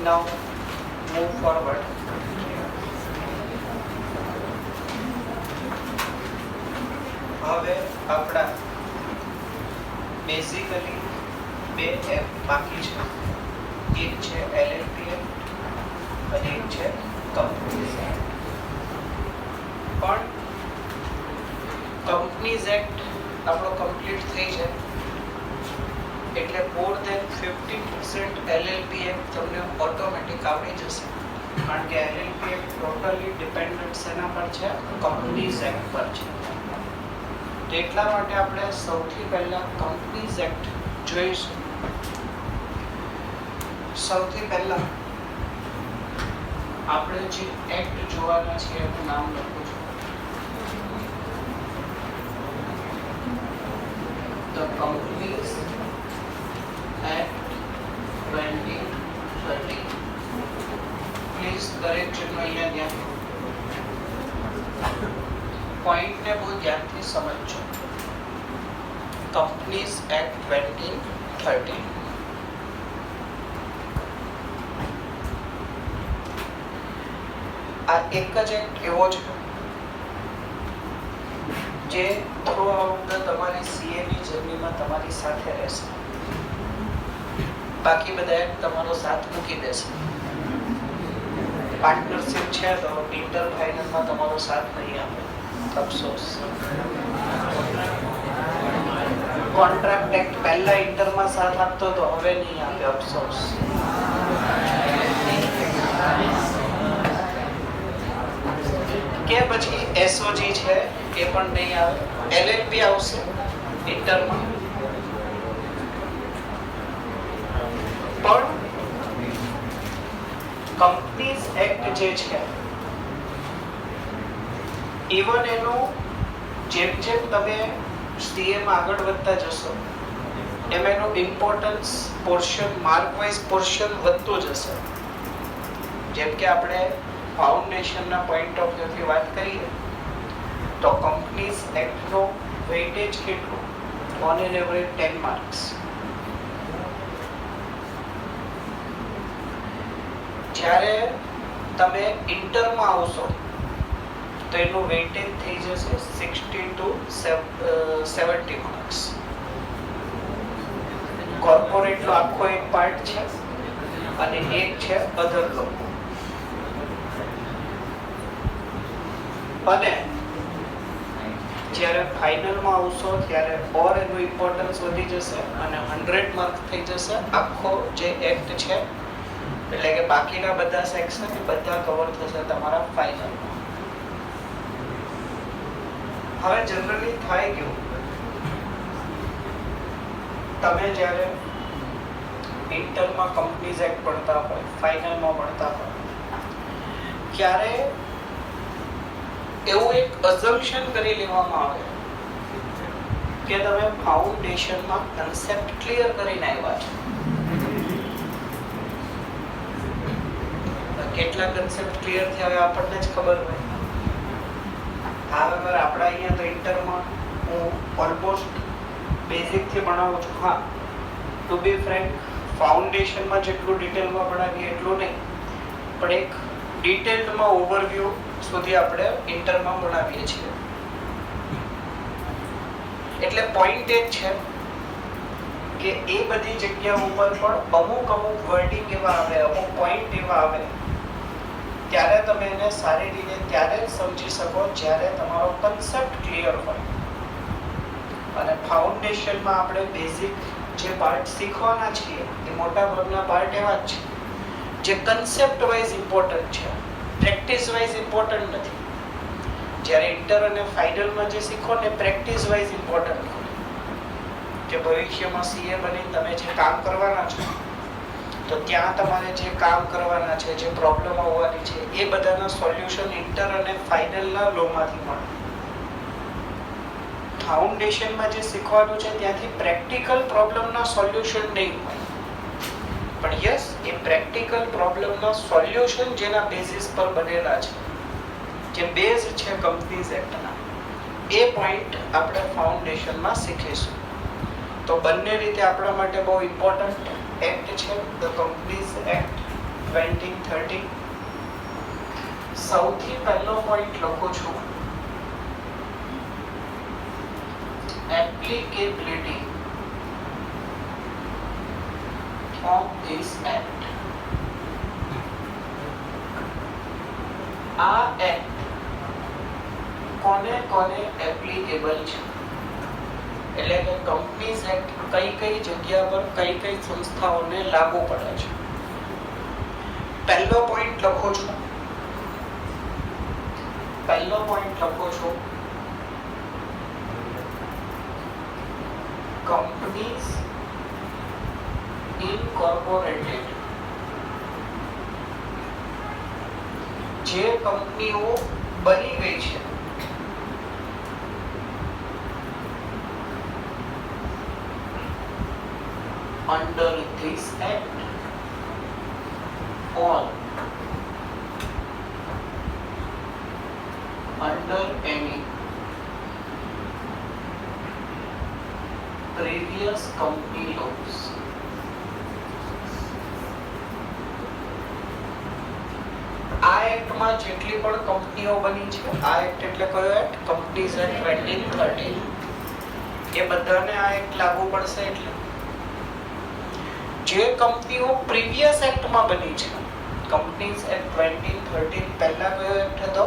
Now move forward. હવે આપણા basically બે એપ બાકી છે. એક છે LLP અને એક છે કંપનીઝ એક્ટ. પણ કંપનીઝ એક્ટ આપણો કમ્પ્લીટ થઈ જાય એટલે મોર ધેન 50% LLP એક્ટ તમને ઓટોમેટિક આવડી જશે. કારણ કે LLP એક્ટ ટોટલી ડિપેન્ડન્ટ શેના પર છે? કંપનીઝ એક્ટ પર છે. તો એટલા માટે આપણે સૌથી પહેલા કંપનીઝ એક્ટ જોઈશું. સૌથી પહેલા આપણે જે એક્ટ જોવાના છે એનું નામ લખું છું. The Companies Act 2013. પ્લીઝ દરેક જણનો અહીંયા ધ્યાન પોઈન્ટને બહુ ધ્યાનથી સમજજો. Companies act 2013. આ એક જ એક્ટ એવો છે જે થ્રુ આઉટ તમારી સીએની જર્નીમાં તમારી સાથે રહેશે. બાકી બધા એક્ટ તમારો સાથ મૂકી દેશે. પાર્ટનરશિપ છે તો ઇન્ટર ફાઇનલમાં તમારો સાથ નહીં આપે, અફસોસ. કોન્ટ્રાક્ટ એક્ટ પહેલા ઇન્ટરમાં સાથ આપતો તો હવે નહીં આપે, અફસોસ. કે પછી એસઓજી છે એ પણ નહીં આવે. એલએલપી આવશે ઇન્ટરમાં. પણ કંપનીઝ એક્ટ જે છે ઇવન એનું જેમ જેમ તમે સીએમાં આગળ વધતા જશો એમ એનું importance portion, mark wise portion વધતું જશે. જેમ કે આપણે ફાઉન્ડેશનના પોઈન્ટ ઓફ વ્યૂથી વાત કરીએ તો કંપનીઝ એક્ટનો વેઇટેજ કેટલું? On an average 10 marks. જ્યારે તમે ઇન્ટરમાં આવશો તો એનું વેઇટેજ થઈ જશે 60 to 70 માર્ક્સ. કોર્પોરેટનો આખો એક પાર્ટ છે અને એક છે અધર લો. અને જ્યારે ફાઇનલમાં આવશો ત્યારે ઓર એનું ઇમ્પોર્ટન્સ વધી જશે અને 100 માર્ક થઈ જશે આખો જે એક્ટ છે. એટલે કે બાકીના બધા સેક્શન બધા કવર થશે તમારા ફાઇનલમાં. હવે જનરલી થાય કેવું, તમે જ્યારે ઇન્ટરમાં કંપનીઝ એક્ટ ભણતા હોય, ફાઇનલમાં ભણતા હોય, ત્યારે એવું એક અઝમ્પશન કરી લેવામાં આવે કે તમે ફાઉન્ડેશનમાં કન્સેપ્ટ ક્લિયર કરીને આવ્યા છો. કેટલા કન્સેપ્ટ ક્લિયર થયા હોય આપણને જ ખબર હોય. હાવેવર આપણા અહીંયા તો ઇન્ટરમાં હું ઓલમોસ્ટ બેઝિકથી ભણાવું છું. હા, ટુ બી ફ્રેન્ક, ફાઉન્ડેશનમાં જેટલું ડિટેલમાં ભણાવીએ એટલું નહીં, પણ એક ડિટેલ્ડમાં ઓવરવ્યૂ સુધી આપણે ઇન્ટરમાં ભણાવીએ છીએ. એટલે પોઈન્ટ એ છે કે એ બધી જગ્યા ઉપર પણ અમુક વર્ડિંગ એવા આવે, અમુક પોઈન્ટ એવા આવે ત્યારે તમે એને સારી રીતે ત્યારે જ સમજી શકો જ્યારે તમારો કન્સેપ્ટ ક્લિયર હોય. અને ફાઉન્ડેશનમાં આપણે બેઝિક જે પાર્ટ શીખવાના છીએ એ મોટા ભાગના પાર્ટ એવા જ છે જે કન્સેપ્ટ વાઇઝ ઇમ્પોર્ટન્ટ છે, પ્રેક્ટિસ વાઇઝ ઇમ્પોર્ટન્ટ નથી. જ્યારે ઇન્ટર અને ફાઇનલમાં જે શીખો ને પ્રેક્ટિસ વાઇઝ ઇમ્પોર્ટન્ટ હોય કે ભવિષ્યમાં સીએ બની તમે જે કામ કરવાના છો તો ત્યાં તમારે જે કામ કરવાના છે, જે પ્રોબ્લેમ આવવાની છે એ બધાના સોલ્યુશન ઇન્ટર અને ફાઇનલના લોમાંથી મળે. ફાઉન્ડેશનમાં જે શીખવાનું છે ત્યાંથી પ્રેક્ટિકલ પ્રોબ્લેમના સોલ્યુશન નહીં હોય. પણ યસ એ પ્રેક્ટિકલ પ્રોબ્લેમના સોલ્યુશન જેના બેસિસ પર બનેલા છે, જે બેઝ છે કંપનીઝ એક્ટના, એ પોઈન્ટ આપણે ફાઉન્ડેશનમાં શીખીશું. તો બંને રીતે આપણા માટે બહુ ઇમ્પોર્ટન્ટ એક્ટ છે ધ કંપનીઝ એક્ટ 2013. સૌથી પહેલો પોઈન્ટ લખું છું, applicability of this act. આ એક્ટ કોને કોને એપ્લિકેબલ છે, એટલે કે કંપનીઝ એક્ટ કઈ કઈ જગ્યા પર કઈ કઈ સંસ્થાઓને લાગુ પડે છે. પહેલો પોઈન્ટ લખું છું, companies incorporated. જે કંપનીઓ બની ગઈ છે under this act or under any previous company laws. આ એક્ટમાં જેટલી પણ કંપનીઓ બની છે, આ એક્ટ એટલે કયો એક્ટ? Companies act 2013. એ બધાને આ એક્ટ લાગુ પડશે. એટલે જે કંપનીઓ પ્રીવિયસ એક્ટમાં બની છે, કંપનીઝ એક્ટ 2013 પહેલા કયો એક્ટ હતો?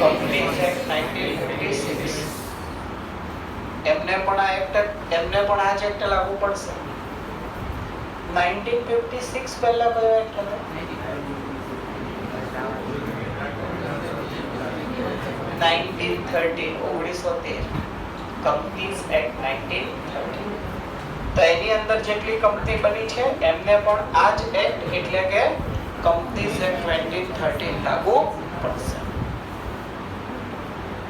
Companies act 1956. એમને પણ આ જ એક્ટ લાગુ પડશે. 1956 પહેલા કયો એક્ટ હતો? 1913 કંપનીઝ એક્ટ 1913. તો એની અંદર જેટલી કંપની બની છે એમને પણ આ જ એક્ટ એટલે કે કંપનીઝ એક્ટ 2013 લાગુ પડશે.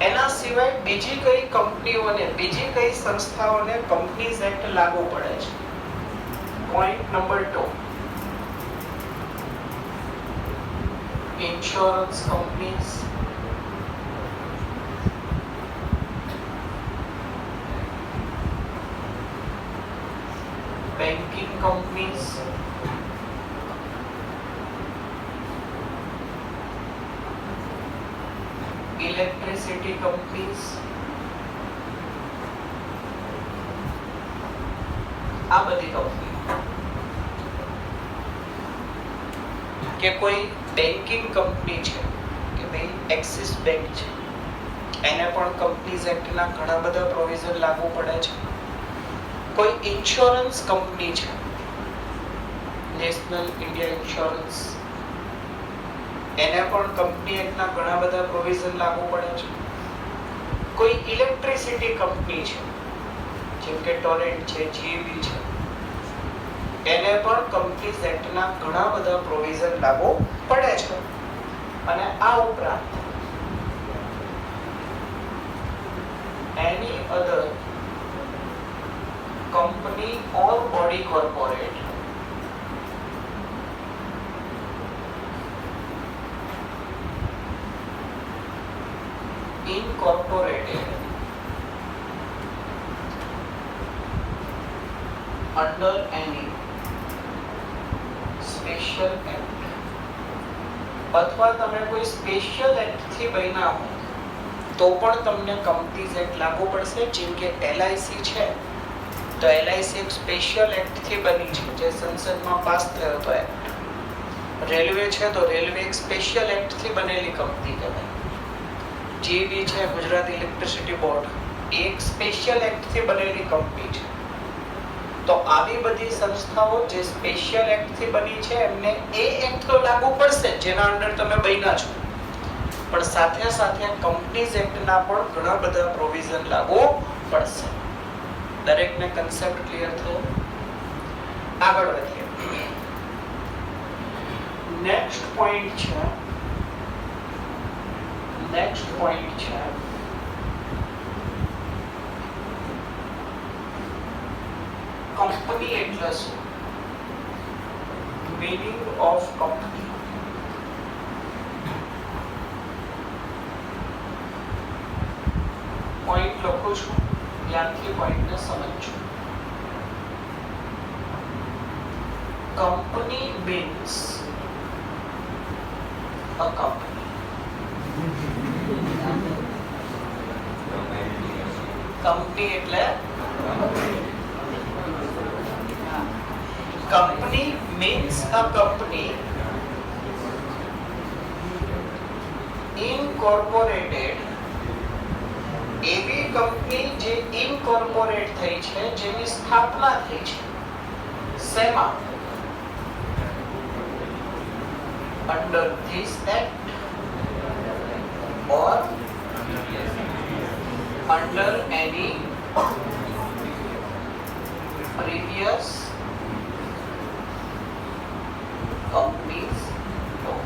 એના સિવાય બીજી કઈ કંપનીઓને, બીજી કઈ સંસ્થાઓને કંપનીઝ એક્ટ લાગુ પડે છે? Point number 2, insurance companies, banking companies, electricity companies. આ બધી કંપની કે કોઈ બેન્કિંગ કંપની છે કે ભાઈ એક્સિસ બેંક છે, એને પણ કંપનીઝ એક્ટના ઘણા બધા પ્રોવિઝન લાગુ પડે છે. કોઈ ઇન્સ્યોરન્સ કંપની છે, નેશનલ ઇન્ડિયા ઇન્સ્યોરન્સ, એને પણ કંપની એક્ટના ઘણા બધા પ્રોવિઝન લાગુ પડે છે. કોઈ ઇલેક્ટ્રિસિટી કંપની છે, જેમ કે ટોરેન્ટ છે, જીબી છે, એને પણ કંપનીઝ એક્ટના ઘણા બધા પ્રોવિઝન લાગુ પડે છે. અને આ ઉપરાંત એની અધર company or body corporate incorporated under any special act, અથવા તમે કોઈ સ્પેશિયલ એક્ટ થી બન્યા હો તો પણ તમને કંપનીઝ એક્ટ લાગુ પડશે. જેમ કે એલઆઈસી છે, તો એલઆઈસી એક સ્પેશિયલ એક્ટ થી બની છે જે સંસદમાં પાસ થયો હતો એક્ટ. રેલવે છે તો રેલવે એક સ્પેશિયલ એક્ટ થી બનેલી કંપની કહેવાય. જીબી છે, ગુજરાત ઇલેક્ટ્રિસિટી બોર્ડ, એક સ્પેશિયલ એક્ટ થી બનેલી કંપની છે. તો આવી બધી સંસ્થાઓ જે સ્પેશિયલ એક્ટ થી બની છે એમને એ એક્ટ તો લાગુ પડશે જેના અંડર તમે બન્યા છો, પણ સાથે સાથે કંપનીઝ એક્ટના પણ ઘણા બધા પ્રોવિઝન લાગુ પડશે. દરેકને કન્સેપ્ટ ક્લિયર થયો? આગળ વધીએ. નેક્સ્ટ પોઈન્ટ છે કંપની એટલે શું? meaning of company. પોઈન્ટ લખું છું, ધ્યાનથી પોઈન્ટને સમજજો. Company means a company. Company એટલે company means a company incorporated. એવી કંપની જે ઇનકોર્પોરેટ થઈ છે, જેની સ્થાપના થઈ છે. શેમાં? under this act or under any previous companies law.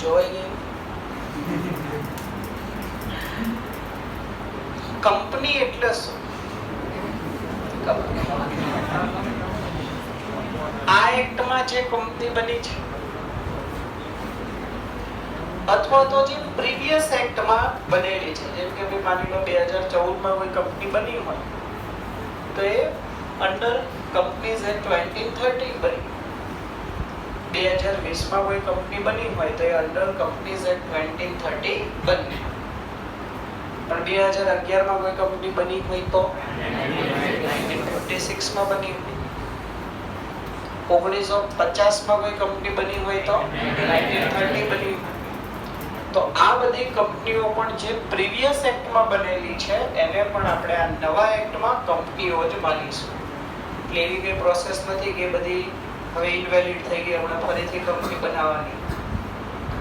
જોઈ કંપની એટલે શું? આ એક્ટમાં જે કંપની બની છે અથવા તો જે પ્રીવિયસ એક્ટમાં બનેલી છે, જેમ કે ભાઈ માની લો 2014 માં કોઈ કંપની બની હોય તો એ અંડર કંપનીઝ એક્ટ 1913 બની. 2020 માં કોઈ કંપની બની હોય તો એ અંડર કંપનીઝ એક્ટ 1930 બની. પણ 2011 માં કોઈ કંપની બની હોય તો 1956 માં બની હોય. 1950 માં કોઈ કંપની બની હોય તો 1930 બની. તો આ બધી કંપનીઓ પણ જે પ્રીવિયસ એક્ટમાં બનેલી છે એને પણ આપણે આ નવા એક્ટમાં કંપનીઓ જ માનીશું. એટલે એવી કઈ પ્રોસેસ નથી કે બધી હવે ઇનવેલિડ થઈ ગઈ, હમણાં ફરીથી કંપની બનાવવાની,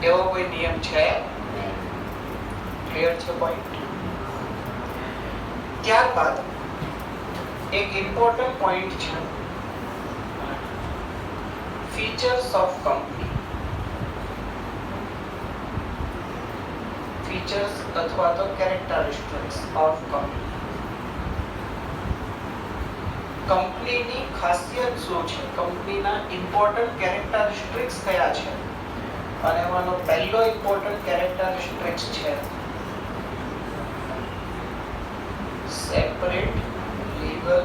એવો કોઈ નિયમ છે? ક્લિયર છે પોઈન્ટ? ત્યારબાદ એક ઇમ્પોર્ટન્ટ પોઈન્ટ છે, ફીચર્સ ઓફ કંપની. ફીચર્સ અથવા તો કેરેક્ટરિસ્ટિક્સ ઓફ કંપની. કંપનીની ખાસિયત શું છે? કંપનીના ઇમ્પોર્ટન્ટ કેરેક્ટરિસ્ટિક્સ કયા છે? અને એમાંનો પહેલો ઇમ્પોર્ટન્ટ કેરેક્ટરિસ્ટિક્સ છે સેપરેટ લીગલ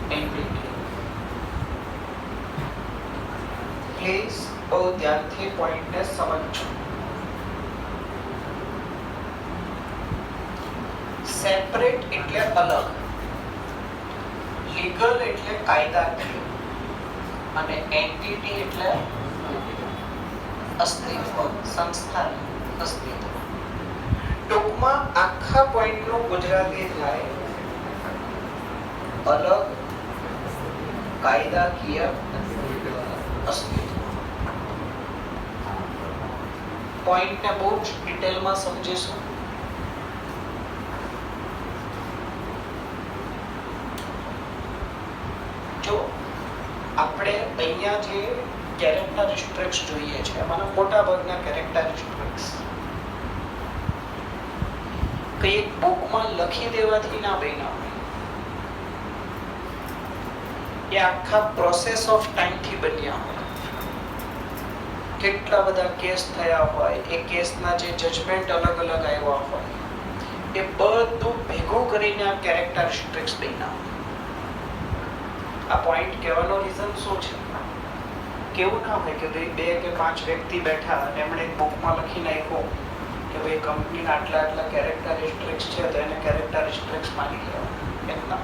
એન્ટિટી. પ્લીઝ બહુ ધ્યાનથી પોઈન્ટને સમજજો. સેપરેટ એટલે અલગ, લીગલ એટલે કાયદાકીય, અને એન્ટિટી એટલે અસ્તિત્વ, સંસ્થાનું અસ્તિત્વ. ટૂંકમાં આખા પોઈન્ટનું ગુજરાતી થાય અલગ, કાયદાકીય, અસ્તિત્વ. પોઈન્ટને બહુ જ ડિટેલમાં સમજીશું. જો આપણે અહીંયા જે કેરેક્ટરિસ્ટિક્સ જોઈએ છે એમાંના મોટા ભાગના કેરેક્ટરિસ્ટિક્સ કઈ એક બુકમાં લખી દેવાથી ના બન્યા હોય. એ આખા પ્રોસેસ ઓફ ટાઈમથી બન્યા હોય. કેટલા બધા કેસ થયા હોય, એ કેસના જે જજમેન્ટ અલગ અલગ આવ્યા હોય, એ બધું ભેગું કરીને આ કેરેક્ટરિસ્ટિક્સ બન્યા હોય. આ પોઈન્ટ કહેવાનો રીઝન શું છે? કેવું ના હોય કે ભાઈ 2 કે 5 વ્યક્તિ બેઠા અને એમણે એક બુકમાં લખી નાખ્યું કે ભાઈ કંપનીના આટલા આટલા કેરેક્ટરિસ્ટિક્સ છે તો એને કેરેક્ટરિસ્ટિક્સ માની લેવા. એમ ના.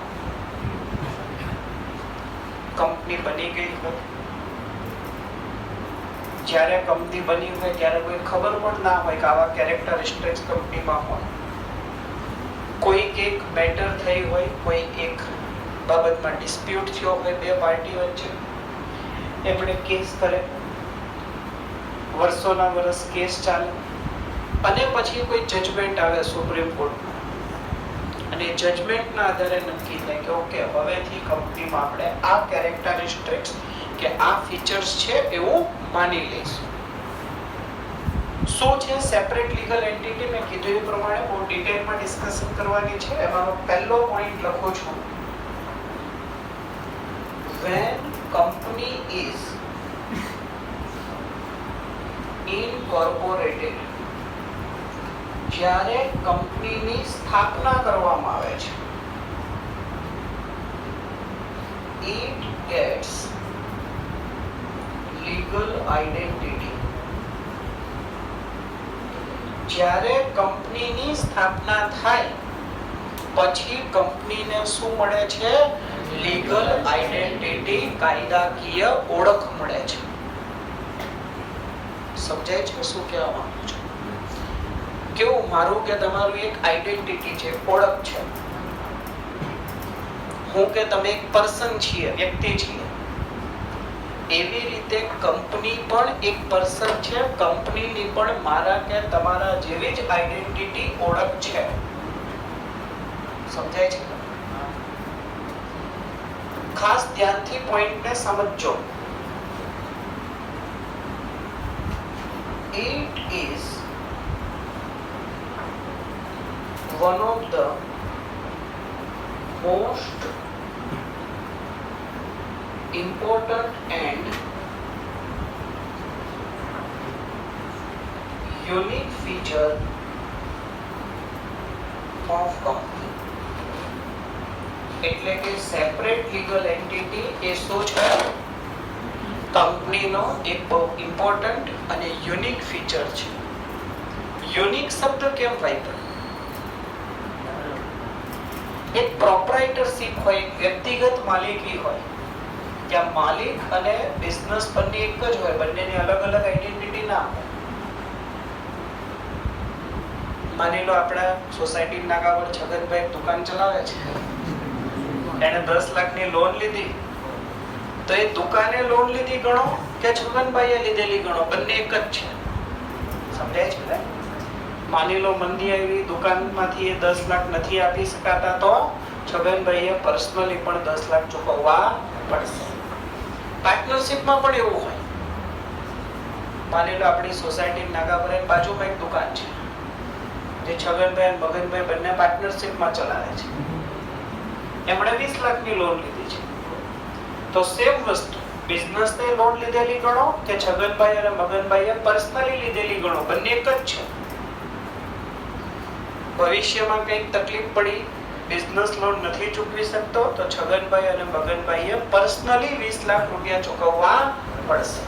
કંપની બની ગઈ હોય, જ્યારે કંપની બની હોય ત્યારે કોઈ ખબર પણ ના હોય કે આવા કેરેક્ટરિસ્ટિક્સ કંપનીમાં હોય. કોઈક એક મેટર થઈ હોય, કોઈ એક બાબતમાં ડિસ્પ્યુટ થયો હોય બે પાર્ટી વચ્ચે, એમણે કેસ કરે, વર્ષોના વર્ષ કેસ ચાલે, અને પછી કોઈ જજમેન્ટ આવે સુપ્રીમ કોર્ટમાં, અને જજમેન્ટના આધારે નક્કી થાય કે ઓકે હવેથી કંપનીમાં આપણે આ કેરેક્ટરિસ્ટિક્સ કે આ ફીચર્સ છે એવું માની લઈશું. શું છે સેપરેટ લીગલ એન્ટિટી? મેં કીધું એ પ્રમાણે બહુ ડિટેલમાં ડિસ્કશન કરવાની છે. એમાંનો પહેલો પોઈન્ટ લખું છું, when company is incorporated, જ્યારે કંપનીની સ્થાપના કરવામાં આવે છે, it gets legal identity. જ્યારે કંપનીની સ્થાપના થાય પછી કંપનીને શું મળે છે? લીગલ આઈડેન્ટિટી, કાયદાકીય ઓળખ મળે છે. સમજાય છે શું કહેવા માંગુ છું? કેવું મારું કે તમારું એક આઈડેન્ટિટી છે, ઓળખ છે. હું કે તમે એક પર્સન છીએ, વ્યક્તિ છીએ. એવી રીતે કંપની પણ એક પર્સન છે. કંપનીની પણ મારા કે તમારા જેવી જ આઈડેન્ટિટી, ઓળખ છે. સમજાય છે? ખાસ ધ્યાનથી પોઈન્ટને સમજજો. It is one of the most important and unique feature of company. એટલે કે સેપરેટ લીગલ એન્ટિટી એ શું છે? કંપનીનો એક બહુ ઇમ્પોર્ટન્ટ અને યુનિક ફીચર છે. યુનિક શબ્દ કેમ વાપર્યો? એક પ્રોપ્રાઇટરશિપ હોય, એક વ્યક્તિગત માલિકી હોય. ત્યાં માલિક અને બિઝનેસ બંને એક જ હોય, બંનેની અલગ અલગ આઈડેન્ટિટી ના હોય. માની લો આપણા સોસાયટી નાકા પર છગનભાઈ દુકાન ચલાવે છે, એને 10 લાખની લોન લીધી, તો એ દુકાને લોન લીધી ગણો કે છગનભાઈએ લીધેલી ગણો, બંને એક જ છે. સમજાય છે ને? માની લો મંદી આવી, દુકાનમાંથી એ 10 લાખ નથી આપી શકાતા, તો છગનભાઈએ પર્સનલી પણ 10 લાખ ચૂકવવા પડશે. પાર્ટનરશિપમાં પણ એવું હોય. માની લો આપણી સોસાયટી નાકા પર બાજુમાં એક દુકાન છે, જે છગનભાઈ અને મગનભાઈ બંને પાર્ટનરશિપમાં ચલાવે છે. એમણે 20 લાખની લોન લીધી છે. તો સેમ વસ્તુ, બિઝનેસને લોન લીધેલી ગણો કે છગનભાઈ અને મગનભાઈએ પર્સનલી લીધેલી ગણો, બંને એક જ છે. ભવિષ્યમાં કંઈક તકલીફ પડી, બિઝનેસ લોન નથી ચૂકવી શકતો, તો છગનભાઈ અને મગનભાઈએ પર્સનલી 20 લાખ રૂપિયા ચૂકવવા પડશે.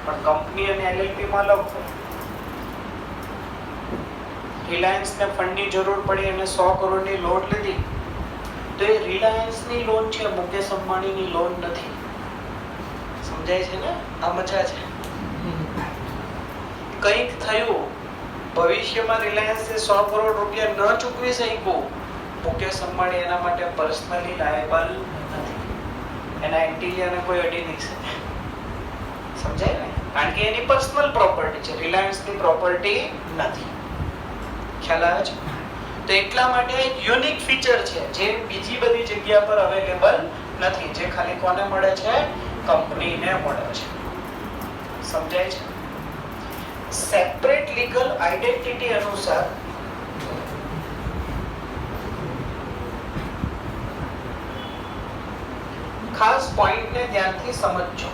પણ કંપની અને એલએલપી માં અલગ હોય. રિલાયન્સને ફંડની જરૂર પડી અને 100 કરોડની લોન લીધી, તો એ રિલાયન્સની લોન છે, મુકેશ અંબાણીની લોન નથી. સમજાય છે ને? આ મજા છે. કંઈક થયું, ભવિષ્યમાં રિલાયન્સે 100 કરોડ રૂપિયા ન ચૂકવી શક્યું, મુકેશ અંબાણી એના માટે પર્સનલી લાયેબલ નથી. એના એન્ટિલિયાને કોઈ અડી નહીં શકે. સમજાય ને? કારણ કે એની પર્સનલ પ્રોપર્ટી છે, રિલાયન્સની પ્રોપર્ટી નથી. ખ્યાલ આવે છે? તો એટલા માટે એક યુનિક ફીચર છે, જે બીજી બધી જગ્યા પર અવેલેબલ નથી, જે ખાલી કોને મળે છે? કંપનીને મળે છે. સમજાય છે? સેપરેટ લીગલ આઈડેન્ટિટી અનુસાર ખાસ પોઈન્ટને ધ્યાનથી સમજજો.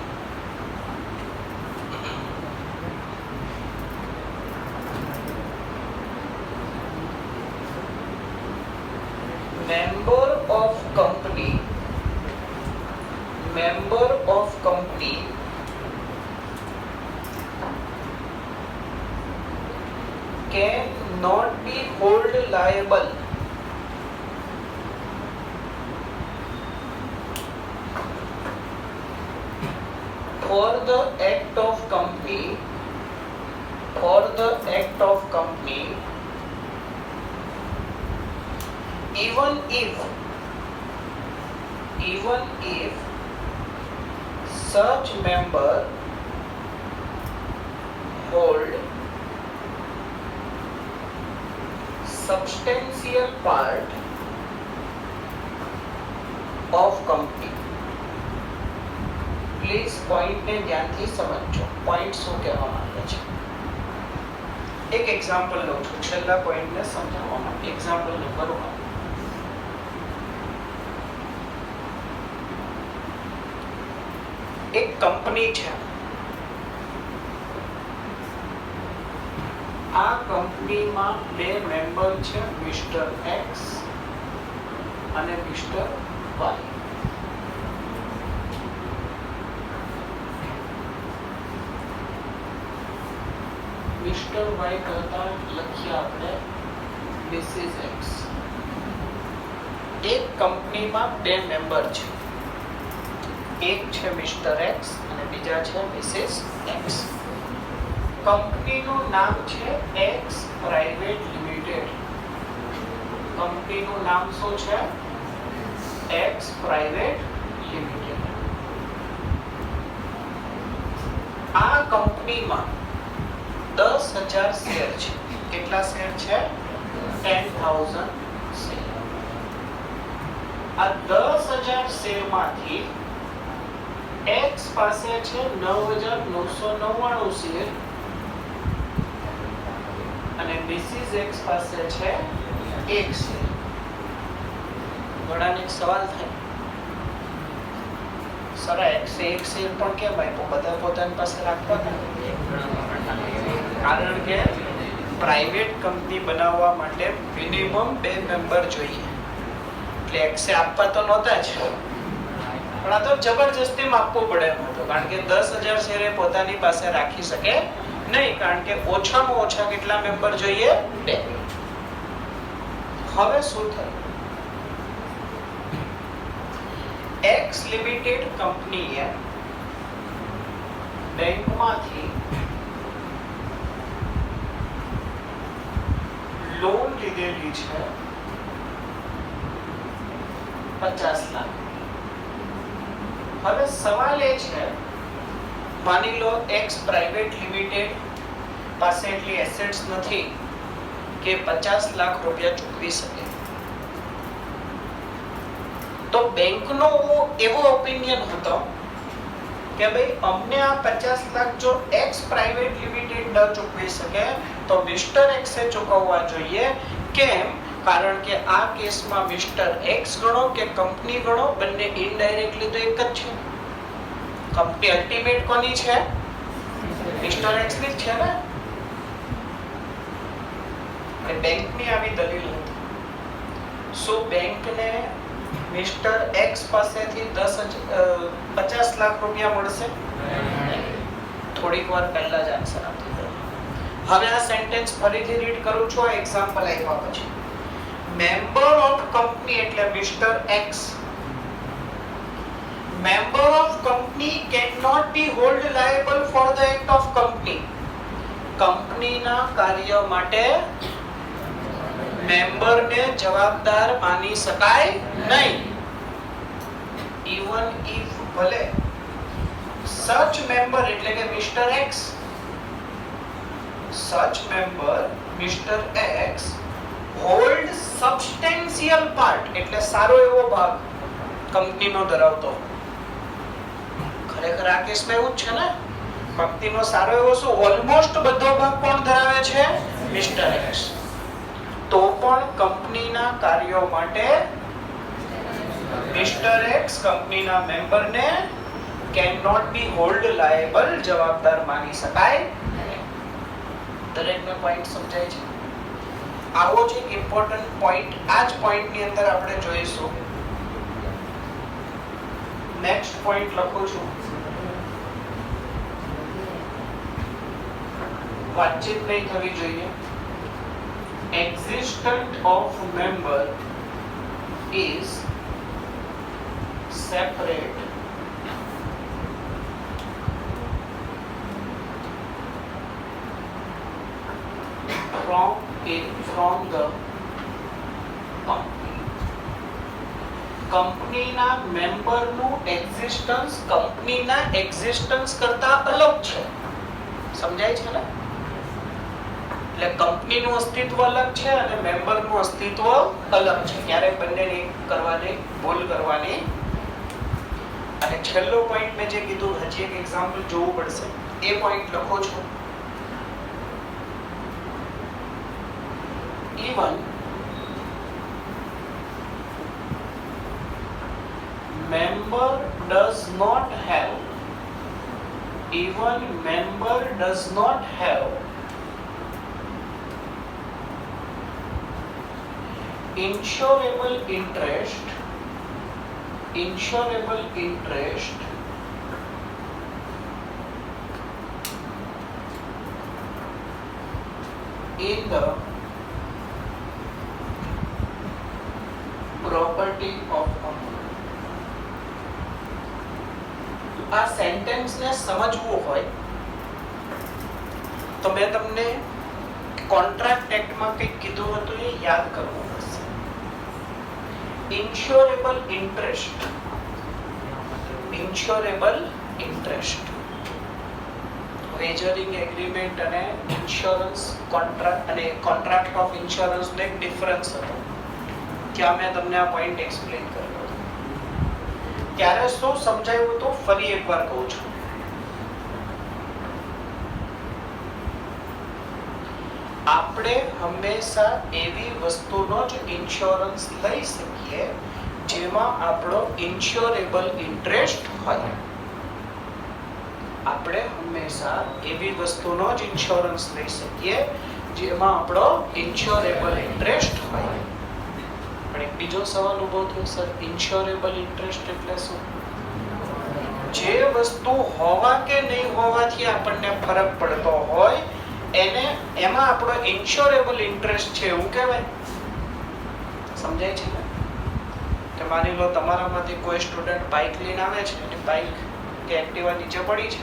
member of company can not be held liable for the act of company even if such member hold substantial part of company. Please પોઈન્ટને ધ્યાનથી સમજો. પોઈન્ટ શું કહેવા માંગે છે? એક એક્ઝામ્પલ લઉં છું છેલ્લા પોઈન્ટને સમજાવવા માટે. Example number 1. એક કંપની છે, આ કંપનીમાં બે મેમ્બર છે, મિસ્ટર એક્સ અને મિસ્ટર વાય. મિસ્ટર વાય કરતા લખીએ આપણે મિસિસ એક્સ. એક કંપનીમાં બે મેમ્બર છે, એક છે મિસ્ટર એક્સ અને બીજા છે મિસિસ એક્સ. કંપનીનું નામ છે એક્સ પ્રાઇવેટ લિમિટેડ. કંપનીનું નામ શું છે? X private limited. આ કંપનીમાં 10,000 શેર છે. કેટલા શેર છે? 10,000 શેર. આ 10,000 શેરમાંથી એક્સ પાસે છે 9,999 શેર અને મિસિસ એક્સ પાસે છે 1 શેર. ઘણાને એક સવાલ થાય, સર એક્સ 1 શેર પણ કેમ આપ્યો? બધા પોતાની પાસે રાખવા ને. કારણ કે પ્રાઇવેટ કંપની બનાવવા માટે મિનિમમ 2 મેમ્બર જોઈએ, એટલે એક્સે આપવા તો નહોતા જ, પણ આ તો જબરજસ્તી આપવું પડે એમ હતું. કારણ કે 10,000 શેર એ પોતાની પાસે રાખી શકે નહીં, કારણ કે ઓછામાં ઓછા કેટલા મેમ્બર જોઈએ? 2. હવે શું થયું? એક્સ લિમિટેડ કંપનીએ બેંકમાંથી લોન લીધેલી છે 50 લાખ. હવે સવાલ એ છે, માની લો એક્સ પ્રાઇવેટ લિમિટેડ પાસે એટલી એસેટ્સ નથી કે 50 લાખ રૂપિયા ચૂકવી શકે. તો બેંકનો એવો ઓપિનિયન હતો કે ભાઈ અમને આ 50 લાખ જો એક્સ પ્રાઇવેટ લિમિટેડ ન ચૂકવી શકે તો મિસ્ટર એક્સે ચૂકવવા જોઈએ. કેમ? કારણ કે આ કેસમાં મિસ્ટર એક્સ ગણો કે કંપની ગણો, બંને ઇનડાયરેક્ટલી તો એક જ છે. કંપની અલ્ટિમેટ કોની છે? મિસ્ટર એક્સ ની છે ને. અને બેંકની આવી દલીલ હતી. સો બેંકને મિસ્ટર એક્સ પાસેથી 50 લાખ રૂપિયા મળશે? થોડીક વાર પહેલા જ આન્સર આપી દો. હવે આ સેન્ટેન્સ ફરીથી રીડ કરું છું, આ એક્ઝામ્પલ આપ્યા પછી. મેમ્બર ઓફ કંપની એટલે mister X. Member of company can not be hold liable for the act of company. કંપનીના કાર્ય માટે મેમ્બરને જવાબદાર માની શકાય નહીં. ઇવન ઇફ ભલે સચ મેમ્બર એટલે કે mister X, such member mister X hold substantial part એટલે સારો એવો ભાગ કંપનીનો ધરાવતો. ખરેખર આ કેસમાં એવું જ છે ને, કંપનીનો સારો એવો શું ઓલમોસ્ટ બધો ભાગ કોણ ધરાવે છે? Mister x. તો પણ કંપનીના કાર્યો માટે મિસ્ટર એક્સ કંપનીના મેમ્બરને કેન નોટ બી હોલ્ડ લાયેબલ જવાબદાર માની શકાય. દરેકને પોઈન્ટ સમજાય છે? આવો જ એક ઇમ્પોર્ટન્ટ પોઈન્ટ આ જ પોઈન્ટની અંદર આપણે જોઈશું. નેક્સ્ટ પોઈન્ટ લખું છું. વાતચીત નહીં થવી જોઈએ. Existence of member is separate from the company. કંપનીના મેમ્બરનું એક્ઝિસ્ટન્સ કંપનીના એક્ઝિસ્ટન્સ કરતા અલગ છે. સમજાય છે ને? એટલે કંપનીનું અસ્તિત્વ અલગ છે અને મેમ્બરનું અસ્તિત્વ અલગ છે. ક્યારેક બંનેને કરવાની ભૂલ કરવાની. અને છેલ્લો પોઈન્ટ મેં જે કીધું, હજી એક એક્ઝામ્પલ જોવું પડશે. એ પોઈન્ટ લખો છો. Even member does not have even member does not have insurable interest in the property of Amul. આ સેન્ટેન્સ ને સમજવું હોય તો મેં તમને કોન્ટ્રાક્ટ એક્ટ માં કંઈક કીધું હતું એ યાદ કરવું પડશે. ઇન્શ્યોરેબલ ઇન્ટરેસ્ટ વેજરિંગ એગ્રીમેન્ટ અને ઇન્સ્યોરન્સ કોન્ટ્રાક્ટ અને કોન્ટ્રાક્ટ ઓફ ઇન્સ્યોરન્સ નો એક ડિફરન્સ હતો. ત્યાં મેં તમને આ પોઈન્ટ એક્સપ્લેન કર્યો હતો. ત્યારે શું સમજાયું તો ફરી એકવાર કહું છું. આપણે હંમેશા એવી વસ્તુનો જ ઇન્સ્યોરન્સ લઈ શકીએ જેમાં આપણો ઇન્શ્યોરેબલ ઇન્ટરેસ્ટ હોય. આપણે હંમેશા એવી વસ્તુનો જ ઇન્સ્યોરન્સ લઈ શકીએ જેમાં આપણો ઇન્શ્યોરેબલ ઇન્ટરેસ્ટ હોય. પણ એક બીજો સવાલ ઊભો થયો, સર ઇન્શ્યોરેબલ ઇન્ટરેસ્ટ એટલે શું? જે વસ્તુ હોવા કે નહીં હોવાથી આપણને ફરક પડતો હોય એને એમાં આપણો ઇન્શ્યોરેબલ ઇન્ટરેસ્ટ છે એવું કહેવાય. સમજાય છે કે માની લો તમારામાંથી કોઈ સ્ટુડન્ટ બાઇક લઈને આવે છે અને બાઇક કે એક્ટિવા નીચે પડી છે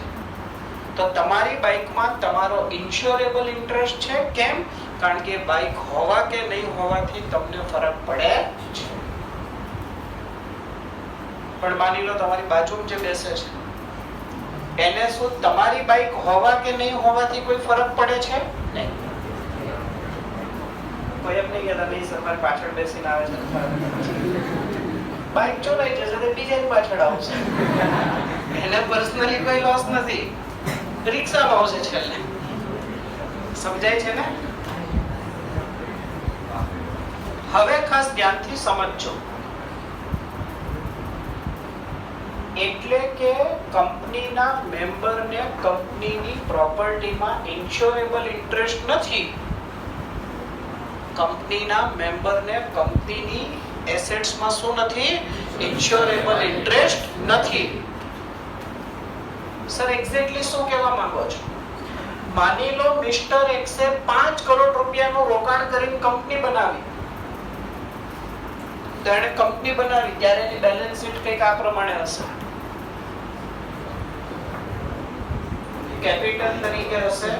તો તમારી બાઇકમાં તમારો ઇન્શ્યોરેબલ ઇન્ટરેસ્ટ છે. કેમ? કારણ કે બાઇક હોવા કે નહીં હોવાથી તમને ફરક પડે છે. પણ માની લો તમારી બાજુમાં જે બેસે છે એને શું તમારી બાઇક હોવા કે નહીં હોવાથી કોઈ ફરક પડે છે? નહીં. કોઈ એમ નહીં કહેતા નહીં સર મારી પાછળ બેસીને આવે છે બાઇક ચોરાઈ જશે તો બીજાની પાછળ આવશે. એને પર્સનલી કોઈ લોસ નથી, રિક્ષામાં આવશે છેલ્લે. સમજાય છે ને? હવે ખાસ ધ્યાનથી સમજજો. એટલે કે કંપનીના મેમ્બરને કંપનીની પ્રોપર્ટીમાં ઇન્શ્યોરેબલ ઇન્ટરેસ્ટ નથી. કંપનીના મેમ્બરને કંપનીની એસેટ્સમાં શું નથી? ઇન્શ્યોરેબલ ઇન્ટરેસ્ટ નથી. સર એક્ઝેક્ટલી શું કહેવા માંગો છો? માની લો મિસ્ટર એક્સે 5 કરોડ રૂપિયાનું રોકાણ કરીને કંપની બનાવી. તો એને કંપની બનાવી ત્યારે એની બેલેન્સ શીટ કંઈક આ પ્રમાણે હશે. કેપિટલ તરીકે હશે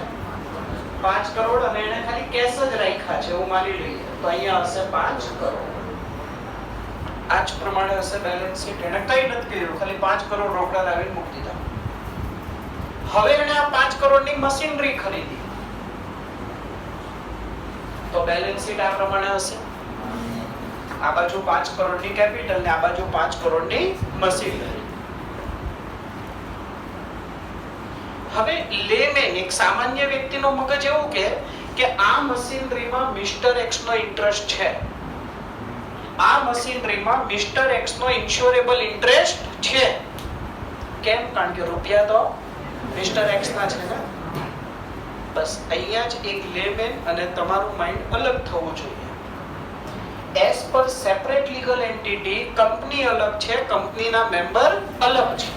5 કરોડ અને એને ખાલી કેશ જ રાખ્યા છે એવું માની લઈએ તો અહીંયા હશે 5 કરોડ. આ જ પ્રમાણે હશે બેલેન્સ શીટ. એને કંઈ નથી કર્યું, ખાલી 5 કરોડ રોકડા લાવીને મૂકી દીધા. હવે એને આ 5 કરોડની મશીનરી ખરીદી તો બેલેન્સ શીટ આ પ્રમાણે હશે. આ બાજુ 5 કરોડની કેપિટલ ને આ બાજુ 5 કરોડની મશીનરી. હવે લેમેન એક સામાન્ય વ્યક્તિનો મગજ એવું કે આ મશીનરીમાં મિસ્ટર એક્સ નો ઇન્ટરેસ્ટ છે. આ મશીનરીમાં મિસ્ટર એક્સ નો ઇન્શ્યોરેબલ ઇન્ટરેસ્ટ છે. કેમ? કારણ કે રૂપિયા તો મિસ્ટર એક્સ ના છે ને. બસ અહીંયા જ એક લેમેન અને તમારું માઇન્ડ અલગ થવું જોઈએ. As per separate legal entity company અલગ છે, કંપનીના મેમ્બર અલગ છે.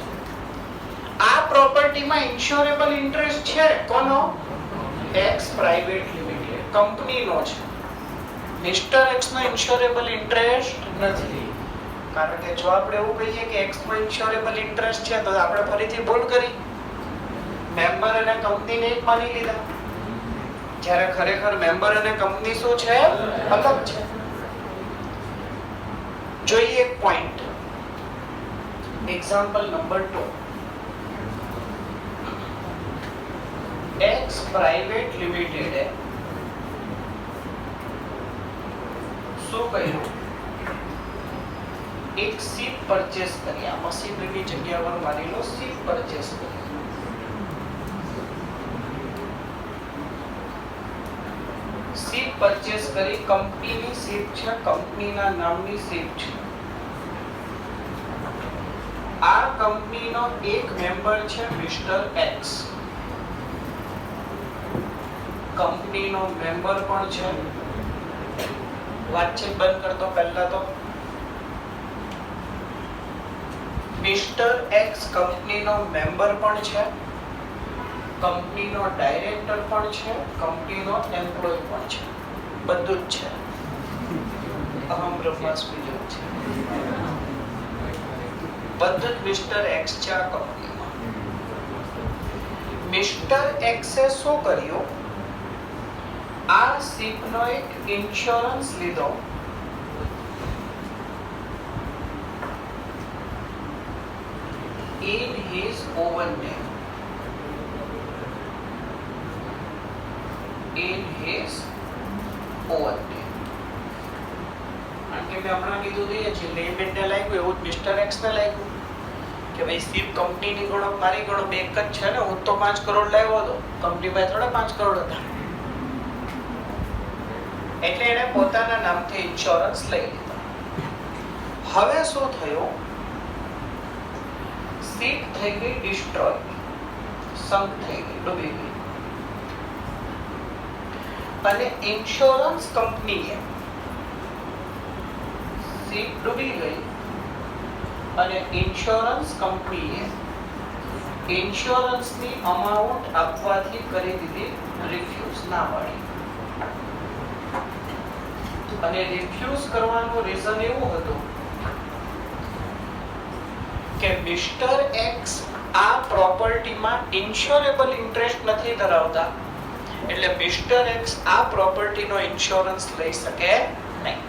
આ પ્રોપર્ટીમાં ઇન્શ્યોરેબલ ઇન્ટરેસ્ટ છે કોનો? એક્સ પ્રાઇવેટ લિમિટેડ કંપનીનો છે. મિસ્ટર એક્સ નો ઇન્શ્યોરેબલ ઇન્ટરેસ્ટ નથી. કારણ કે જો આપણે એવું કહીએ કે એક્સ નો ઇન્શ્યોરેબલ ઇન્ટરેસ્ટ છે તો આપણે ફરીથી ભૂલ કરી, મેમ્બર અને કંપનીને એક માની લીધા. જ્યારે ખરેખર મેમ્બર અને કંપની શું છે? અલગ છે. જોઈએ એક point. Example number 2. X private limited શું કર્યું? એક શીપ પરચેસ કરી. આ મશીનરીની જગ્યા પર માની લો શીપ પરચેસ કરી. શીપ પરચેસ કરી. કંપનીની શીપ છે, કંપનીના નામની શીપ છે. આ કંપનીનો એક મેમ્બર છે મિસ્ટર એક્સ. કંપનીનો મેમ્બર પણ છે. વાતચીત બંધ કરતો પહેલા તો મિસ્ટર એક્સ કંપનીનો મેમ્બર પણ છે, કંપનીનો ડાયરેક્ટર પણ છે, કંપનીનો એમ્પ્લોય પણ છે. બધું જ છે. અહમ બ્રહ્માસ્મિ જેવું છે. બધું જ મિસ્ટર એક્સ છે આ કંપનીમાં. મિસ્ટર એક્સે શું કર્યું? આ શિપનો એક ઇન્સ્યોરન્સ લીધો. in his own name. In his own name. કે મેં હમણાં કીધું હતું જે લેમેનને લાગ્યું એવું જ મિસ્ટર એક્સને લાગ્યું કે ભાઈ શિપ કંપનીની ગણો મારી ગણો બે એક જ છે ને, હું તો 5 કરોડ લાવ્યો હતો, કંપની પાસે થોડા 5 કરોડ હતા. એટલે એણે પોતાના નામથી ઇન્સ્યોરન્સ લઈ લીધો. હવે શું થયું? શિપ થઈ ગઈ ડિસ્ટ્રોય, સંક થઈ ગઈ, ડૂબી ગઈ. અને ઇન્સ્યોરન્સ કંપનીએ શિપ ડૂબી ગઈ અને ઇન્સ્યોરન્સ કંપનીએ ઇન્સ્યોરન્સની અમાઉન્ટ આપવાથી કરી દીધી રિફ્યુઝ, ના પાડી. અને રિફ્યુઝ કરવાનું રીઝન એવું હતું કે મિસ્ટર એક્સ આ પ્રોપર્ટીમાં ઇન્સ્યોરેબલ ઇન્ટરેસ્ટ નથી ધરાવતા, એટલે મિસ્ટર એક્સ આ પ્રોપર્ટીનો ઇન્સ્યોરન્સ લઈ શકે નહીં.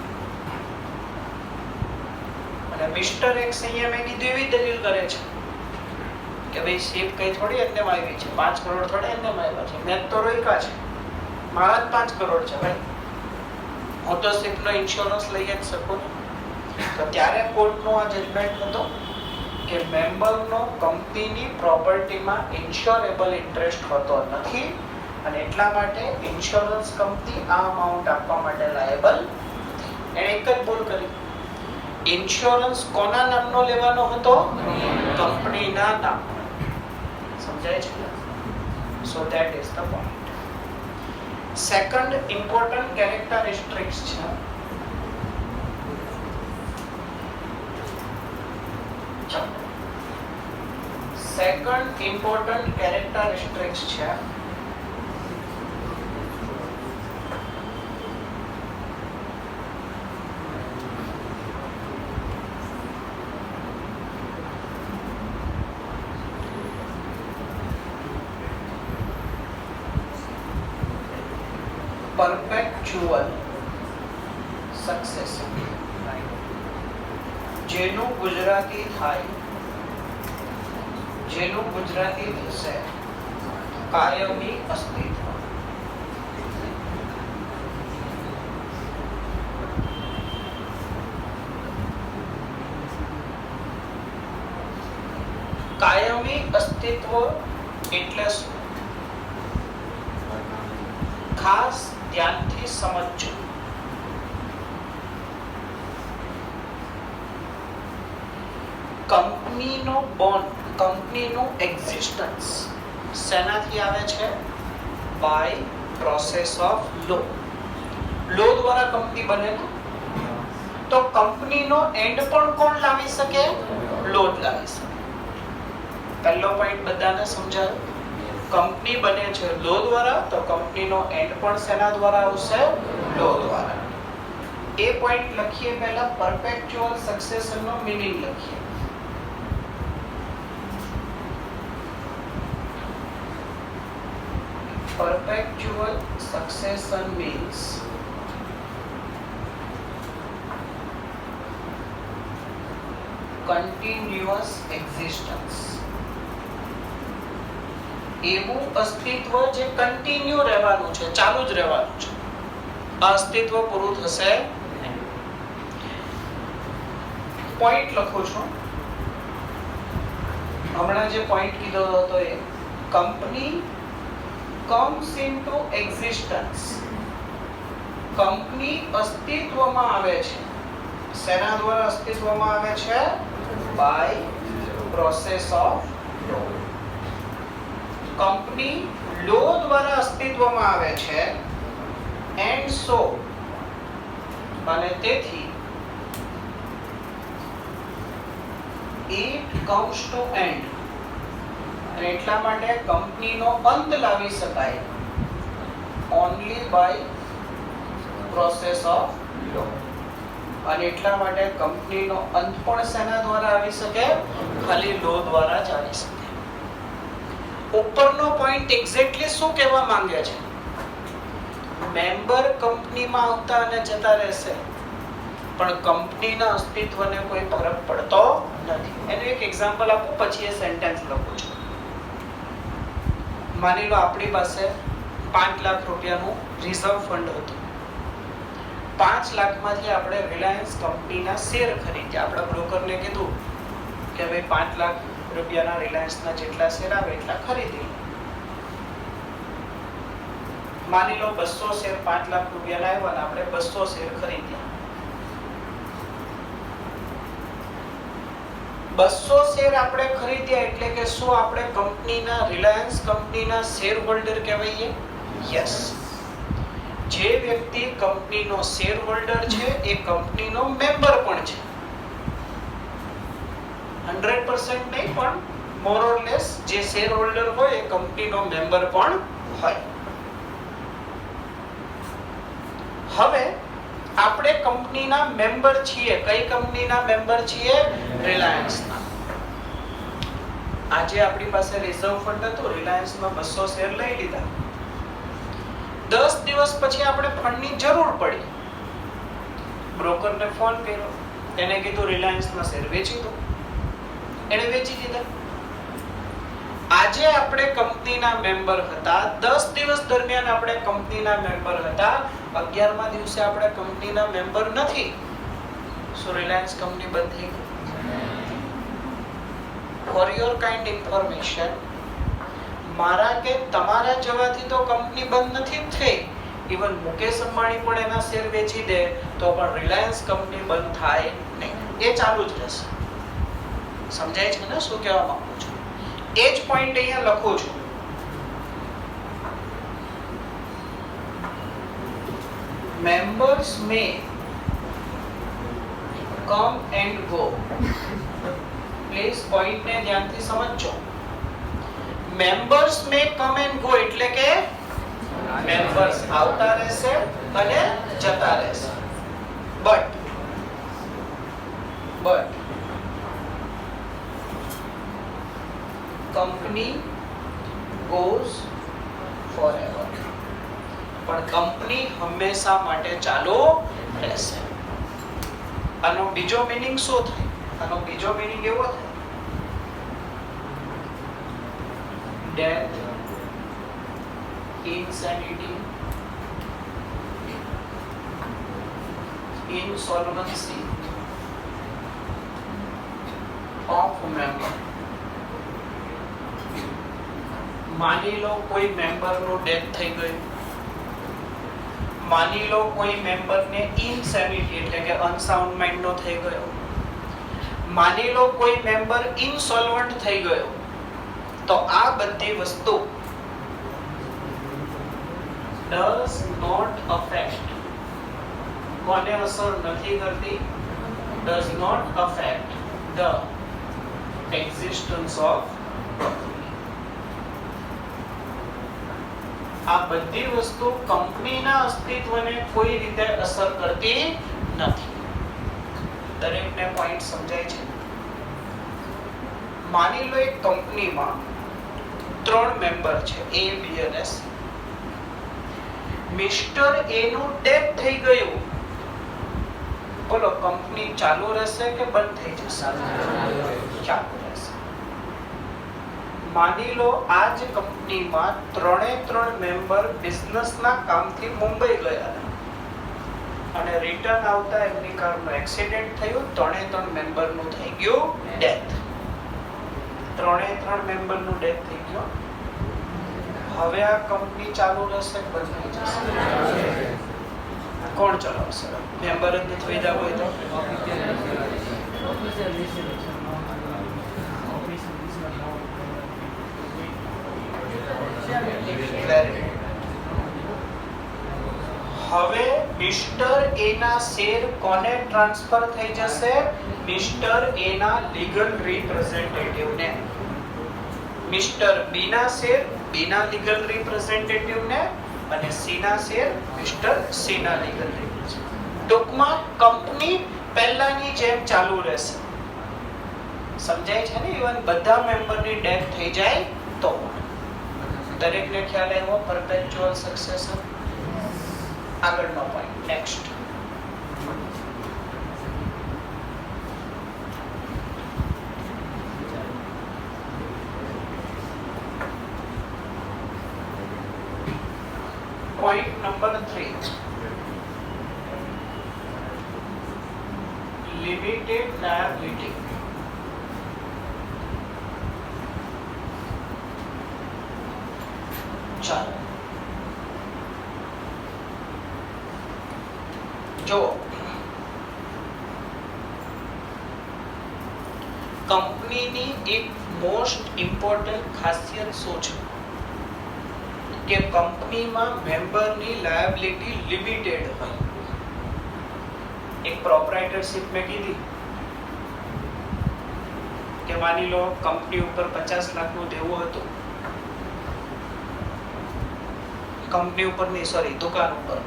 અને મિસ્ટર એક્સ અહીંયા મેં કીધું એવી દલીલ કરે છે કે ભાઈ શિપ કઈ થોડી એમને આવી છે, 5 કરોડ થોડા એમને આવ્યા છે, મેં તો રોક્યા છે, મારા જ 5 કરોડ છે ભાઈ, હું તો શિપનો ઇન્સ્યોરન્સ લઈ જ શકું. તો ત્યારે કોર્ટનો આ જજમેન્ટ હતો કે મેમ્બરનો કંપનીની પ્રોપર્ટીમાં ઇન્સ્યોરેબલ ઇન્ટરેસ્ટ હોતો નથી અને એટલા માટે ઇન્સ્યોરન્સ કંપની આ અમાઉન્ટ આપવા માટે લાયેબલ. એણે એક જ ભૂલ કરી. ઇન્સ્યોરન્સ કોના નામનો લેવાનો હતો? કંપનીના નામ. સમજાય છે? So that is the point. Second important characteristics છે સેકન્ડ ઇમ્પોર્ટન્ટ કેરેક્ટરિસ્ટિક્સ છે perpetual succession. જેનું ગુજરાતી થાય, જેનું ગુજરાતી થશે કાયમી અસ્તિત્વ. કાયમી અસ્તિત્વ એટલે શું? ખાસ ધ્યાનથી સમજજો. કંપનીનો બોન્ડ, કંપનીનું એક્ઝિસ્ટન્સ શેનાથી આવે છે? બાય પ્રોસેસ ઓફ લો. લો દ્વારા કંપની બને. તો કંપનીનો એન્ડ પણ કોણ લાવી શકે? લો જ લાવી શકે. પહેલો પોઈન્ટ બધાને સમજાયો. કંપની બને છે લો દ્વારા, તો કંપનીનો એન્ડ પણ શેના દ્વારા આવશે? લો દ્વારા. એ પોઈન્ટ લખીએ પહેલા પરપેચ્યુઅલ સક્સેશનનો મીનિંગ લખીએ. Perpetual succession means continuous existence. એવું અસ્તિત્વ જે કન્ટિન્યુ રહેવાનું છે, ચાલુ જ રહેવાનું છે. અસ્તિત્વ પૂરું થશે નહીં. પોઈન્ટ લખું છું. હમણાં જે પોઈન્ટ કીધો હતો એ company comes into existence. Company અસ્તિત્વમાં આવે છે. શેના દ્વારા અસ્તિત્વમાં આવે છે? By process of law. Company law દ્વારા અસ્તિત્વમાં આવે છે એન્ડ સો, અને તેથી ઇટ કમ્સ ટુ એન્ડ, અને એટલા માટે કંપનીનો અંત લાવી શકાય ઓન્લી બાય પ્રોસેસ ઓફ લો. અને એટલા માટે કંપનીનો અંત પણ શેના દ્વારા આવી શકે? ખાલી લો દ્વારા જ આવી શકે. ઉપરનો પોઈન્ટ એક્ઝેક્ટલી શું કહેવા માંગે છે? મેમ્બર કંપનીમાં આવતા અને જતા રહેશે, પણ કંપનીના અસ્તિત્વને કોઈ ફરક પડતો નથી. એનું એક એક્ઝામ્પલ આપું, પછી એ સેન્ટેન્સ લખું છું. માની લો આપણી પાસે 5 લાખ રૂપિયાનું રિઝર્વ ફંડ હતું. 5 લાખમાંથી આપણે રિલાયન્સ કંપનીના શેર ખરીદ્યા. આપણા બ્રોકરને કીધું કે ભાઈ 5 લાખ રૂપિયાના રિલાયન્સના જેટલા શેર આવે એટલા ખરીદી. માની લો 200 શેર 5 લાખ રૂપિયાના આવ્યા અને આપણે 200 શેર ખરીદ્યા. 200 શેર આપણે ખરીદ્યા એટલે કે શું આપણે કંપનીના, રિલાયન્સ કંપનીના શેર હોલ્ડર કહેવાઈએ? યસ. જે વ્યક્તિ કંપનીનો શેર હોલ્ડર છે એ કંપનીનો મેમ્બર પણ છે. 100% નહીં, પણ મોર ઓર લેસ જે શેર હોલ્ડર હોય એ કંપનીનો મેમ્બર પણ હોય. હવે આપણે કંપનીના મેમ્બર છીએ. કઈ કંપનીના મેમ્બર છીએ? રિલાયન્સના. આજે આપણી પાસે રિઝર્વ ફંડ હતું, રિલાયન્સમાં 200 શેર લઈ લીધા. 10 દિવસ પછી આપણે ફંડની જરૂર પડી. બ્રોકરને ફોન કર્યો, એને કીધું રિલાયન્સના શેર વેચી દો. એને વેચી દીધા. આજે આપણે કંપનીના મેમ્બર હતા, 10 દિવસ દરમિયાન આપણે કંપનીના મેમ્બર હતા, 11મા દિવસે આપણે કંપનીના મેમ્બર નથી. સો રિલાયન્સ કંપની બંધ થઈ ગઈ. ફોર યોર કાઇન્ડ ઇન્ફોર્મેશન, મારા કે તમારા જવાથી તો કંપની બંધ નથી થઈ. ઇવન મુકેશ અંબાણી પણ એના શેર વેચી દે તો પણ રિલાયન્સ કંપની બંધ થાય નહીં. એ ચાલુ જ રહેશે. સમજાય છે ને શું કહેવા માંગુ છું? એ જ પોઈન્ટ અહીંયા લખું છું. Members may come and go. Please point ને ધ્યાનથી સમજજો. Members may come and go એટલે કે members આવતા રહેશે અને જતા રહેશે. But company goes forever. પણ કંપની હંમેશા માટે ચાલુ રહેશે. આનો બીજો મીનિંગ શું થાય? આનો બીજો મીનિંગ એવો થાય, death, insanity, insolvency of member. માની લો કોઈ મેમ્બરનું ડેથ થઈ ગયું, માની લો કોઈ મેમ્બરને ઇન્સેનિટી એટલે કે અનસાઉન્ડ માઇન્ડનો થઈ ગયો, માની લો કોઈ મેમ્બર ઇન્સોલ્વન્ટ થઈ ગયો, તો આ બધી વસ્તુ does not affect, કોને અસર નથી કરતી? does not affect the existence of. આ બધી વસ્તુ કંપનીના અસ્તિત્વને કોઈ રીતે અસર કરતી નથી. દરેકને પોઈન્ટ સમજાય છે? માની લો એક કંપનીમાં 3 મેમ્બર છે, A, B અને C. મિસ્ટર A નું ડેથ થઈ ગયું, બોલો કંપની ચાલુ રહેશે કે બંધ થઈ જશે? ચાલુ રહેશે. માની લો આ જ કંપનીમાં 3 મેમ્બર બિઝનેસના કામથી મુંબઈ ગયા અને રિટર્ન આવતા એમની કારનું એક્સિડન્ટ થયું, 3 મેમ્બરનું થઈ ગયું ડેથ. 3 મેમ્બરનું ડેથ થઈ ગયું. હવે આ કંપની ચાલુ રહેશે કે બંધ થઈ જશે? કોણ ચલાવશે? મેમ્બર જ નથી થઈ જાય હોય તો વેરી હવે મિસ્ટર એ ના શેર કોને ટ્રાન્સફર થઈ જશે? મિસ્ટર એ ના લીગલ રિપ્રેઝેન્ટેટિવ ને. મિસ્ટર બી ના શેર બી ના લીગલ રિપ્રેઝેન્ટેટિવ ને અને સી ના શેર મિસ્ટર સી ના લીગલ રિપ્રેઝેન્ટેટિવ. ટૂંકમાં કંપની પહેલાની જેમ ચાલુ રહેશે. સમજાય છે ને? ઇવન બધા મેમ્બરની ડેથ થઈ જાય તો દરેકને ખ્યાલ આવ્યો પરપેચ્યુઅલ સક્સેસર. આગળનો point next. Point number 3, limited liability. ચાલો જો કંપનીની એક મોસ્ટ ઇમ્પોર્ટન્ટ ખાસિયત શું છે કે કંપનીમાં મેમ્બરની લાયબિલિટી લિમિટેડ હોય. એક પ્રોપ્રાઇટરશિપ મેં કીધી કે માની લો કંપની ઉપર 50 લાખનું દેવું હતું. કંપની ઉપર નહીં, સોરી, દુકાન ઉપર.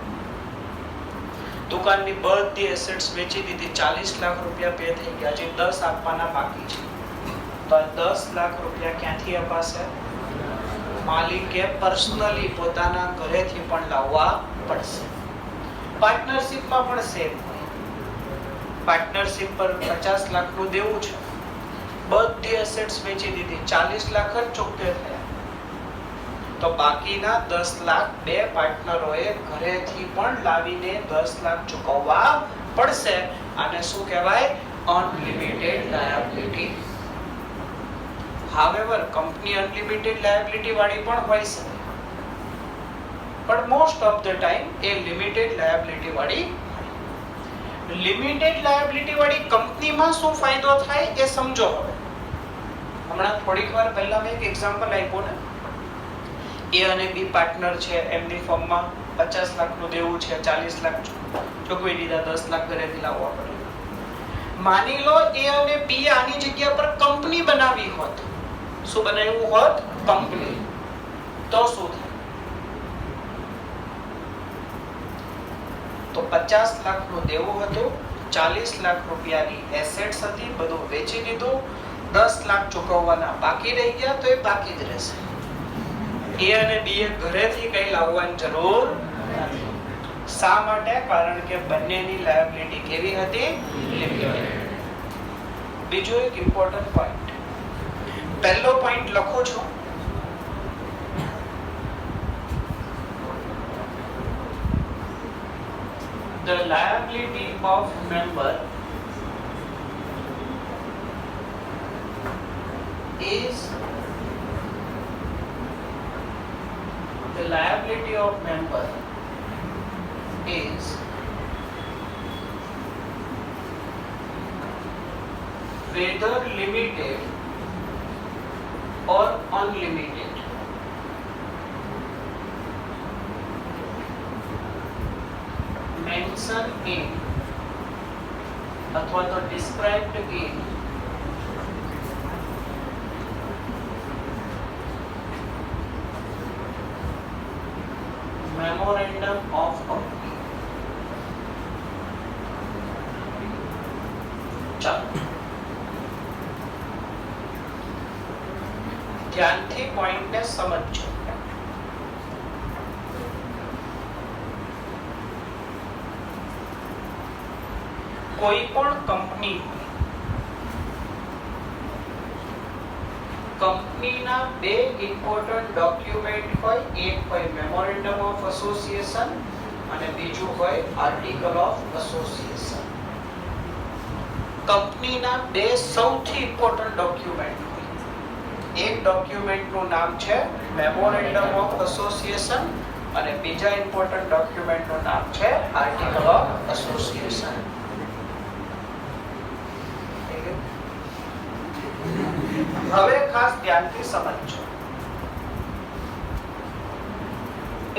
દુકાનની બધી એસેટ્સ વેચી દીધી, 40 લાખ રૂપિયા પે થઈ ગયા, જે 10 આપવાના બાકી છે. તો આ 10 લાખ રૂપિયા ક્યાંથી અપાશે? માલિકે પર્સનલી પોતાના ઘરેથી પણ લાવવા પડશે. પાર્ટનરશિપમાં પણ સેમ હોય. પાર્ટનરશિપ પર 50 લાખનું દેવું છે, બધી એસેટ્સ વેચી દીધી, 40 લાખ જ ચૂકતે થયા, તો બાકીના 10 લાખ બે પાર્ટનરોએ ઘરેથી પણ લાવીને 10 લાખ ચૂકવવા પડશે. આને શું કહેવાય? Unlimited liability. However company unlimited liability વાળી પણ હોય છે, પણ most of the time A limited liability વાળી. લિમિટેડ લાયબિલિટી વાળી કંપનીમાં શું ફાયદો થાય એ સમજો. હવે હમણાં થોડીક વાર પહેલા મેં એક એક્ઝામ્પલ આપ્યું ને, એ અને બી પાર્ટનર છે, એમની ફર્મમાં 50 લાખનું દેવું છે, 40 લાખ ચૂકવી દીધા, 10 લાખ ઘરેથી લાવવા પડે. માની લો એ અને બી આની જગ્યા પર કંપની બનાવી હોત. શું બનાવ્યું હોત? કંપની. તો શું થાય? તો 50 લાખનું દેવું હતું, 40 લાખ રૂપિયાની એસેટ્સ હતી, બધું વેચી દીધું, 10 લાખ ચૂકવવાના બાકી રહી ગયા, તો એ બાકી જ રહેશે. એ અને બી એ ઘરેથી કઈ લાવવાની જરૂર નથી. શા માટે? કારણ કે બંનેની લાયબિલિટી કેવી હતી? લિમિટેડ. બીજો એક ઇમ્પોર્ટન્ટ પોઈન્ટ, પહેલો પોઈન્ટ લખો છો. The liability of member is the liability of member is whether limited or unlimited. Mention in अथवा तो described in memorandum of company. ચાલો ધ્યાનથી પોઈન્ટને સમજો. કોઈ પણ કંપનીના બે ઇમ્પોર્ટન્ટ ડોક્યુમેન્ટ હોય. એક હોય મેમોરેન્ડમ ઓફ એસોસિએશન અને બીજું હોય આર્ટિકલ ઓફ એસોસિએશન. કંપનીના બે સૌથી ઇમ્પોર્ટન્ટ ડોક્યુમેન્ટ હોય. એક ડોક્યુમેન્ટનું નામ છે મેમોરેન્ડમ ઓફ એસોસિએશન અને બીજા ઇમ્પોર્ટન્ટ ડોક્યુમેન્ટનું નામ છે આર્ટિકલ ઓફ એસોસિએશન. હવે ખાસ ધ્યાનથી સમજો.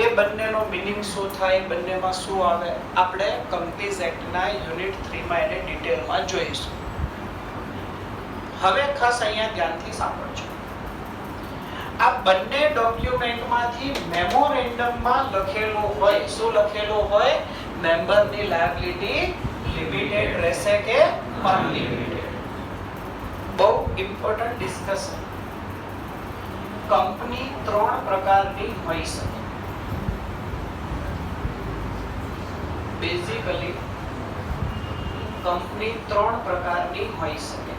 એ બંનેનો મીનિંગ શું થાય, બંનેમાં શું આવે, આપણે કંપનીઝ એક્ટના યુનિટ 3 માં એને ડિટેલમાં જોઈશું. હવે ખાસ અહીંયા ધ્યાનથી સાંભળજો. આ બંને ડોક્યુમેન્ટમાંથી મેમોરેન્ડમમાં લખેલું હોય, શું લખેલું હોય, મેમ્બરની લાયબિલિટી લિમિટેડ રહેશે કે અનલિમિટેડ. બહુ ઇમ્પોર્ટન્ટ ડિસ્કશન. કંપની 3 પ્રકારની હોઈ શકે. બેઝિકલી કંપની 3 પ્રકારની હોઈ શકે.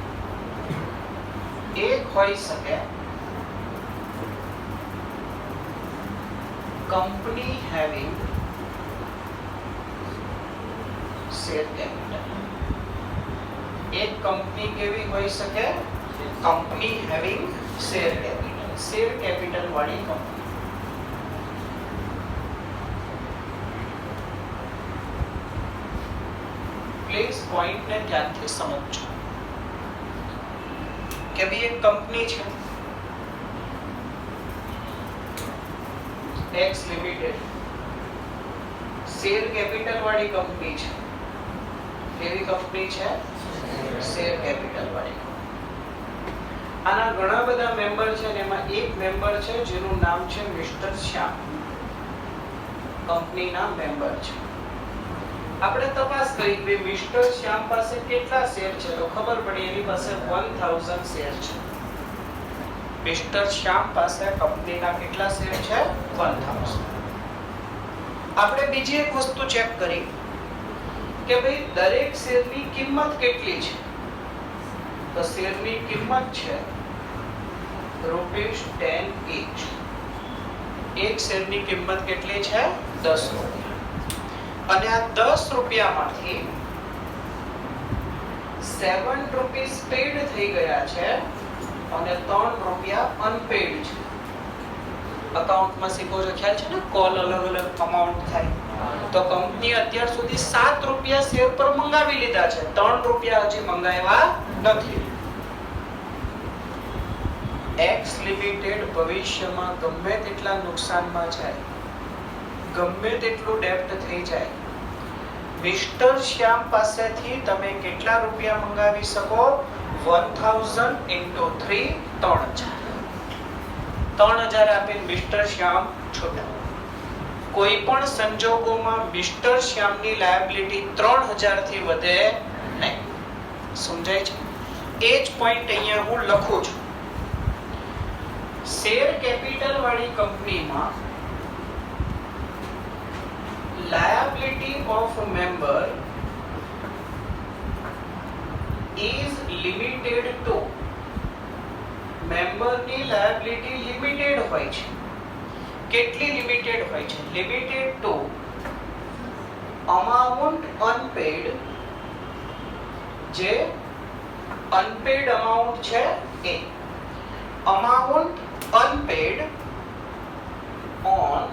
એક હોઈ શકે company having share capital. એક કંપની કેવી હોઈ શકે, company having share capital, share capital વાળી કંપની. પ્લીઝ પોઈન્ટ ને ધ્યાનથી સમજજો કે ભઈ એક કંપની છે X લિમિટેડ, શેર કેપિટલ વાળી કંપની છે. કેવી કંપની છે, શેર કેપિટલ વાળી. આના ઘણા બધા મેમ્બર છે અને એમાં એક મેમ્બર છે જેનું નામ છે મિસ્ટર શ્યામ. કંપનીના મેમ્બર છે. આપણે તપાસ કરી કે મિસ્ટર શ્યામ પાસે કેટલા શેર છે, તો ખબર પડી એની પાસે 1000 શેર છે. મિસ્ટર શ્યામ પાસે કંપનીના કેટલા શેર છે, 1000. આપણે બીજી એક વસ્તુ ચેક કરી કે ભાઈ દરેક શેરની કિંમત કેટલી છે, તો શેરની કિંમત છે ₹10 each. એક શેરની કિંમત કેટલી છે, 10 રૂપિયા. અને આ 10 રૂપિયામાંથી 7 રૂપીસ પેડ થઈ ગયા છે અને 3 રૂપિયા અનપેડ છે. અકાઉન્ટમાં શીખો છો, ખ્યાલ છે ને, કોલ અલગ અલગ અમાઉન્ટ થાય. તો કંપની અત્યાર સુધી 7 રૂપિયા શેર પર મંગાવી લીધા છે, 3 રૂપિયા હજી મંગાવ્યા નથી. એક્સ લિમિટેડ ભવિષ્યમાં ગમે તેટલા નુકસાનમાં જાય, ગમે તેટલું ડેપ્ટ થઈ જાય, મિસ્ટર શ્યામ પાસેથી તમે કેટલા રૂપિયા મંગાવી શકો, 1000 into 3, 3000 આપીને મિસ્ટર શ્યામ છૂટા. કોઈ પણ સંજોગોમાં મિસ્ટર શ્યામની લાયબિલિટી 3000 થી વધે નહીં. સમજાય છે? એ જ પોઈન્ટ અહીંયા હું લખું છું. શેર કેપિટલ વાળી કંપનીમાં liability of member is limited to, member ની liability limited હોય છે. કેટલી limited હોય છે, limited to amount unpaid, જે unpaid amount છે એ amount unpaid on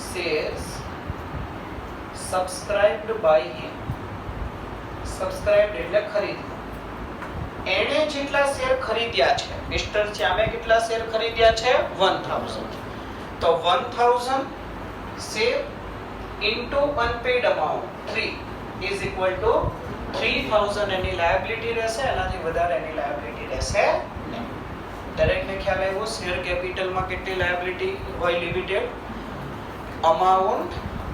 shares subscribed by him. Subscribed એટલે ખરીદ્યા. એણે જેટલા શેર ખરીદ્યા છે, મિસ્ટર શ્યામે કેટલા શેર ખરીદ્યા છે, 1000. તો 1000 share into unpaid amount 3 is equal to 3000 any liability રહેશે. એનાથી વધારે એની લાયબિલિટી રહેશે નહીં. દરેકને ખ્યાલ આવ્યો શેર કેપિટલમાં કેટલી લાયબિલિટી હોય, limited. amount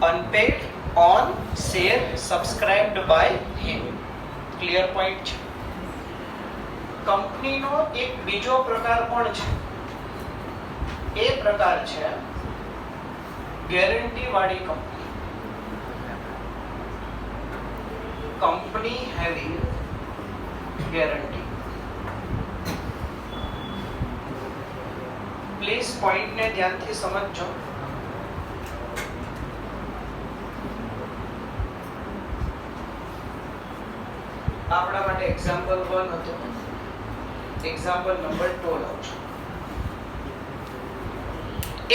unpaid on share subscribed by him. Clear point છે. કંપનીનો એક બીજો પ્રકાર પણ છે. એ પ્રકાર છે ગેરંટી વાળી company. Company having guarantee. Please પોઈન્ટને ધ્યાનથી સમજજો. આપણા માટે એક્ઝામ્પલ 1 હતું. એક્ઝામ્પલ નંબર 2 લઉં છું.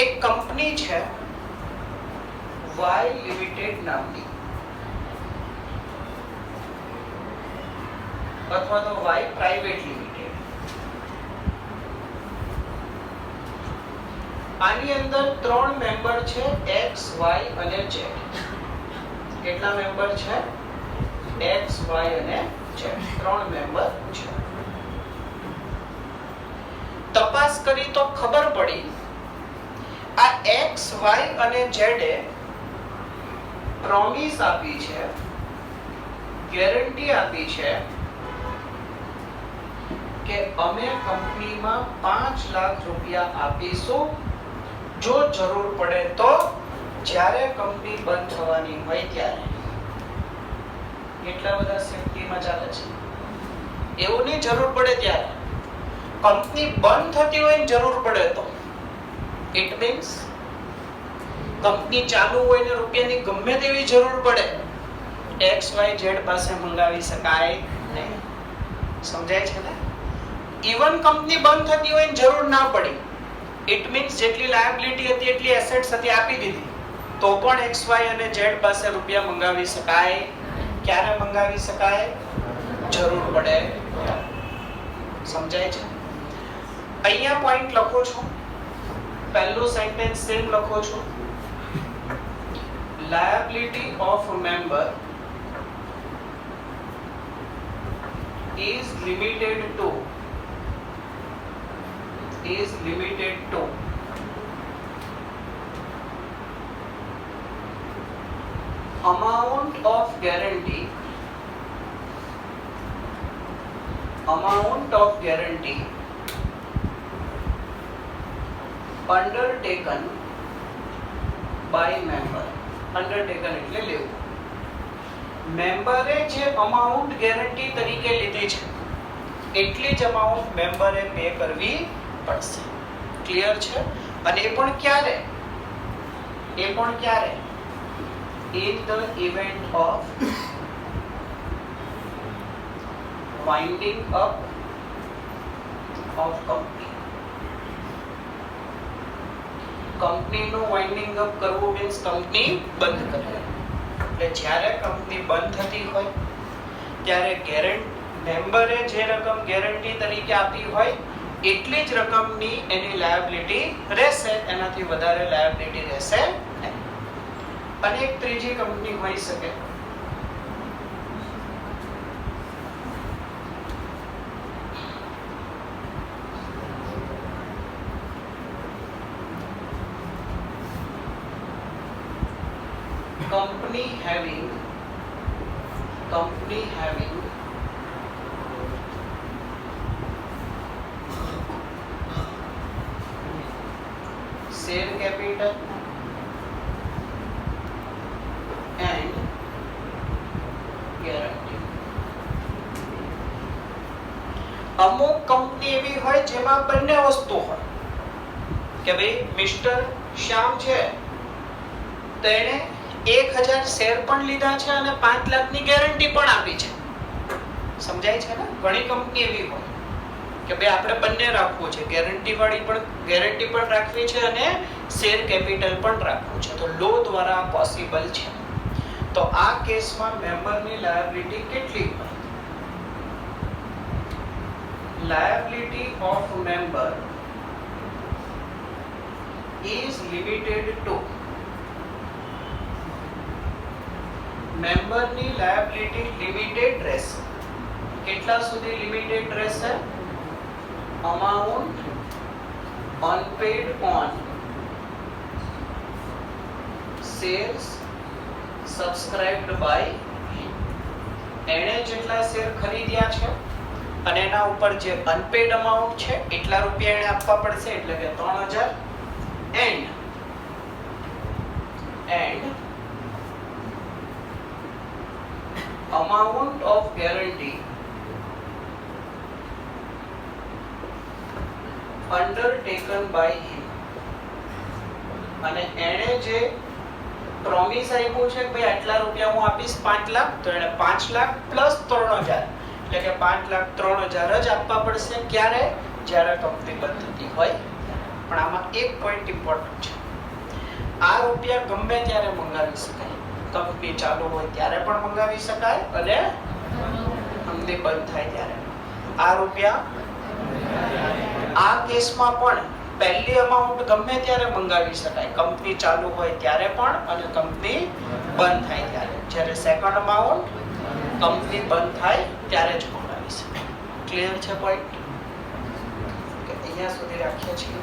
એક કંપની છે વાય લિમિટેડ નામની, અથવા તો વાય પ્રાઇવેટ લિમિટેડ. આની અંદર 3 મેમ્બર છે x y અને z. કેટલા મેમ્બર છે? x y અને z. 3 મેમ્બર છે. તપાસ કરી તો ખબર પડી આ x y અને z એ પ્રોમિસ આપી છે, ગેરંટી આપી છે કે અમે કંપનીમાં 5 લાખ રૂપિયા આપીશું જો જરૂર પડે તો, જ્યારે કંપની બંધ થવાની હોય ત્યારે. એટલા બધા સેફટીમાં ચાલે છે. એવું નહીં જરૂર પડે ત્યારે, કંપની બંધ થતી હોય ને જરૂર પડે તો. ઇટ મીન્સ કંપની ચાલુ હોય ને રૂપિયાની ગમે તેવી જરૂર પડે, XYZ પાસે મંગાવી શકાય નહીં. સમજાય છે ને? ઇવન કંપની બંધ થતી હોય ને જરૂર ના પડી, ઇટ મીન્સ જેટલી લાયબિલિટી હતી એટલી એસેટ્સ હતી આપી દીધી, તો પણ XY અને Z પાસે રૂપિયા મંગાવી શકાય. ક્યારે મંગાવી શકાય? જરૂર પડે. સમજાય છે? અહીંયા પોઈન્ટ લખો છો. પહેલું સેન્ટેન્સ સેમ લખો છો. Liability of a member is limited to amount of guarantee undertaken by member. અંડરટેકન એટલે લેવું. મેમ્બરે જે અમાઉન્ટ ગેરંટી તરીકે લીધી છે એટલી જ અમાઉન્ટ મેમ્બરે પે કરવી પડશે. ક્લિયર છે? અને એ પણ ક્યારે? In the event of winding up of company. કંપનીનું વાઇન્ડિંગ અપ કરવું મીન્સ કંપની બંધ કરવી. એટલે જ્યારે કંપની બંધ થતી હોય ત્યારે મેમ્બરે જે રકમ ગેરંટી તરીકે આપી હોય એટલી જ રકમની એની લાયબિલિટી રહેશે, એનાથી વધારે લાયબિલિટી રહેશે નહીં. અને એક ત્રીજી કંપની હોઈ શકે. Company having share capital and guarantee. અમુક કંપની એવી હોય જેમાં બંને વસ્તુ હોય કે ભાઈ મિસ્ટર શ્યામ છે તેણે 1000 શેર પણ લીધા છે અને 5 લાખની ગેરંટી પણ આપી છે. સમજાય છે ને? ઘણી કંપની એવી હોય કે ભાઈ આપણે બંને રાખવું છે, ગેરંટી પણ રાખવી છે અને શેર કેપિટલ પણ રાખવું છે. તો લો દ્વારા પોસિબલ છે. તો આ કેસમાં મેમ્બરની લાયબિલિટી કેટલી હોય? Liability of member is limited to મેમ્બરની લાયબિલિટી લિમિટેડ રહેશે. કેટલા સુધી લિમિટેડ રહેશે? Amount unpaid on shares subscribed by him. એણે જેટલા શેર ખરીદ્યા છે અને એના ઉપર જે અનપેડ અમાઉન્ટ છે એટલા રૂપિયા એને આપવા પડશે, એટલે કે 3000 and amount of guarantee undertaken by him. અને એણે જે પ્રોમિસ આપ્યું છે કે ભાઈ આટલા રૂપિયા હું આપીશ 5 લાખ, તો એને 5 લાખ પ્લસ 3000 એટલે કે 5,03,000 જ આપવા પડશે. ક્યારે? જ્યારે કંપની બંધ થતી હોય. પણ આમાં એક પોઈન્ટ ઇમ્પોર્ટન્ટ છે. આ રૂપિયા ગમે ત્યારે મંગાવી શકાય. કંપની ચાલુ હોય ત્યારે પણ મંગાવી શકાય અને કંપની બંધ થાય ત્યારે. આ રૂપિયા આ કેસમાં પણ પહેલી અમાઉન્ટ ગમે ત્યારે મંગાવી શકાય, કંપની ચાલુ હોય ત્યારે પણ અને કંપની બંધ થાય ત્યારે. જ્યારે સેકન્ડ અમાઉન્ટ કંપની બંધ થાય ત્યારે જ મંગાવી શકાય. ક્લિયર છે પોઈન્ટ? અહીંયા સુધી રાખીએ છીએ.